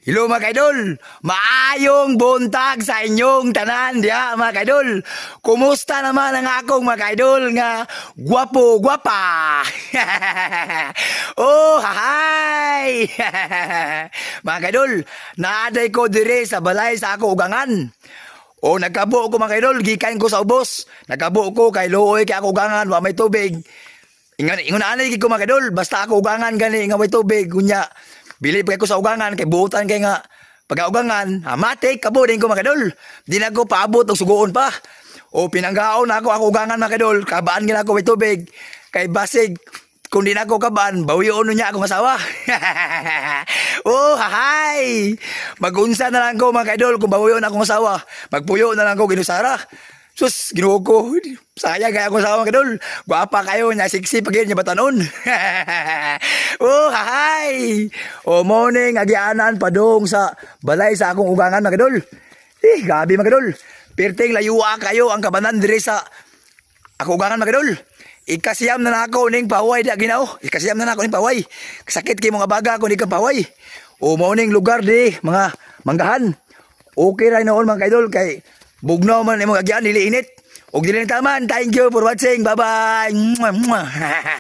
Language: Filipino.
Hello mga kaidol, maayong buntag sa inyong tanan diya mga kaidol. Kumusta naman ang akong mga kaidol nga gwapo gwapa? Oh, hahay! Mga kaidol, naaday ko dire sa balay sa ako ugangan. O nagkabo ko mga kaidol, gikan ko sa ubos. Nagkabo ko kay luoy kay ako ugangan, wa may tubig. Ingon anay ko mga kaidol, basta ako ugangan gani nga may tubig kunya. Bilib kay ko sa ugangan kay buutan kay nga pag-ugangan, matik kabo din ko mga kadol. Di na ko paabot og sugoon pa. O pinanggaon ako ugangan mga kadol, kabaan gina ako may tubig. Kay basig kung di na ako kabaan, bawion niya ako masawa. Oh, hahay! Magunsa na lang ko mga kadol kung bawion ako masawa. Magpuyo na lang ko ginusara. Sus, ginuo ko. Sayang kaya ako sa mga kadol. Guwapa kayo niya, siksi pagin niya batanon. Oh, hahay! O morning, agianan padong sa balay sa akong ugangan mga kadol. Gabi mga kadol. Pirting layua kayo ang kabanan dire sa ako ugangan mga kadol. Ikasiyam na nako ning paway di ginao. Ikasiyam na nako ning paway. Sakit kay mga baga ko ni kang paway. O morning lugar di mga manggahan. Okay ra noon mga kadol kay bugnaw man imong agyan dili init. Og dili taman. Thank you for watching. Bye-bye.